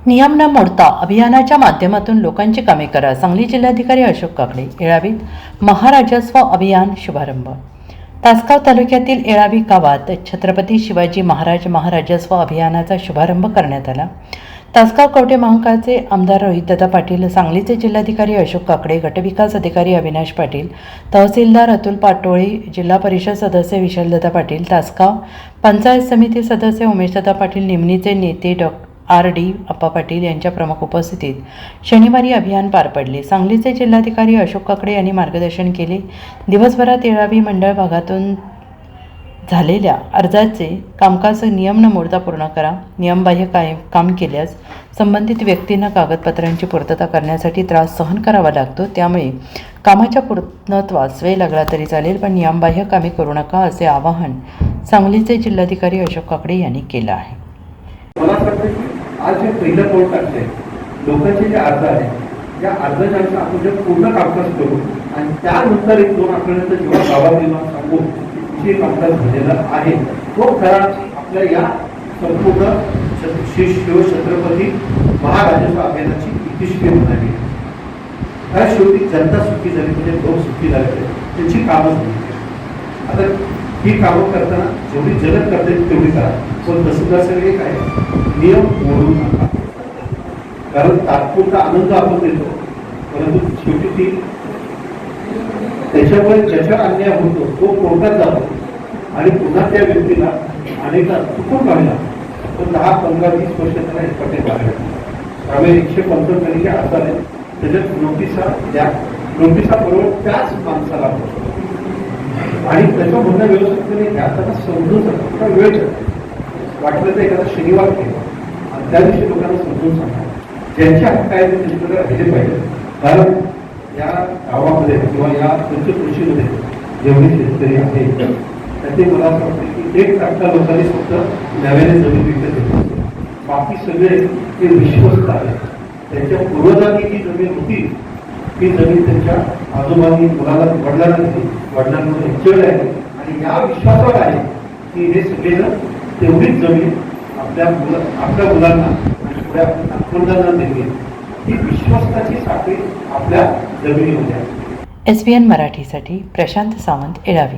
नियम न मोडता अभियानाच्या माध्यमातून लोकांची कामे करा. सांगली जिल्हाधिकारी अशोक काकडे. येळावीत महाराजस्व अभियान शुभारंभ. तासगाव तालुक्यातील येळावी गावात छत्रपती शिवाजी महाराज महाराजस्व अभियानाचा शुभारंभ करण्यात आला. तासगाव कवठे महांकाळचे आमदार रोहितदादा पाटील, सांगलीचे जिल्हाधिकारी अशोक काकडे, गटविकास अधिकारी अविनाश पाटील, तहसीलदार अतुल पाटोळे, जिल्हा परिषद सदस्य विशालदादा पाटील, तासगाव पंचायत समिती सदस्य उमेशदादा पाटील, निमणीचे नेते RD अप्पा पाटील यांच्या प्रमुख उपस्थितीत शनिवारी अभियान पार पडले. सांगलीचे जिल्हाधिकारी अशोक काकडे यांनी मार्गदर्शन केले. दिवसभरात येळावी मंडळ भागातून झालेल्या अर्जाचे कामकाज नियम न मोडता पूर्ण करा. नियमबाह्य काम केल्यास संबंधित व्यक्तींना कागदपत्रांची पूर्तता करण्यासाठी त्रास सहन करावा लागतो. त्यामुळे कामाच्या पूर्णत्वास वेळ लागला तरी चालेल, पण नियमबाह्य कामे करू नका, असे आवाहन सांगलीचे जिल्हाधिकारी अशोक काकडे यांनी केलं आहे. मला असं वाटतं की आज जे पहिलं पाऊल टाकते लोकांचे जे अर्ज आहेत या अर्जाच्या आपण जे पूर्ण कामकाज करू आणि त्यानंतर 1-2 आठवड्यानंतर जेव्हा गावाला सांगू जे कामकाज झालेलं आहे तो खरा आपल्या या संपूर्ण श्री शिवछत्रपती महाराजस्व अभियानाची इतिश्री म्हणाली. त्या शेवटी जनता सुखी झाली म्हणजे लोक सुखी झाले, त्यांची कामं झाली. आता ही कामं करताना जेवढी जलद करता येईल तेवढी करा, पण तसं एक आहे नियम मोडू नका. कारण तात्पुरता आनंद आपण देतो, परंतु शेवटी ती त्याच्यामुळे ज्याच्या अन्याय होतो तो कोर्टात जातो आणि पुन्हा त्या व्यक्तीला अनेकदा चुकून काढला तर 10, 15, 20 वर्ष त्याला एकपटे काढले. त्यामुळे 155 तारखे असाले त्याच्यात नोटिसा द्या. नोटिसा बरोबर त्याच माणसाला आणि त्याचं म्हणणं व्यवस्थितपणे घ्या. त्यांना समजून सांगा, वेळ वाटलं तर एखादा शनिवार केला आणि त्या दिवशी लोकांना समजून सांगा. ज्यांच्या हक्क आहेत ते त्यांच्याकडे राहिले पाहिजे. कारण या गावामध्ये किंवा या पंचकृषीमध्ये जेवढे शेतकरी आहेत त्याचे मला असं वाटतं की 1% लोकांनी फक्त नव्याने जमीन विकत घेतली. बाकी सगळे ते विश्वस्त आहेत. त्यांच्या पूर्वजांनी जी जमीन होती ती जमीन त्यांच्या आजोबांनी मुलाला वडिलांना दिली, वडिलांमध्ये उचलले आहे आणि या विश्वासावर आहे की हे सगळेजण तेवढीच जमीन आपल्या मुलांना आणि पुढे आपल्या नातवंडांना दिली. ही विश्वासाची साखळी आपल्या जमिनीमध्ये आहे. SBN मराठीसाठी प्रशांत सावंत, येळावी.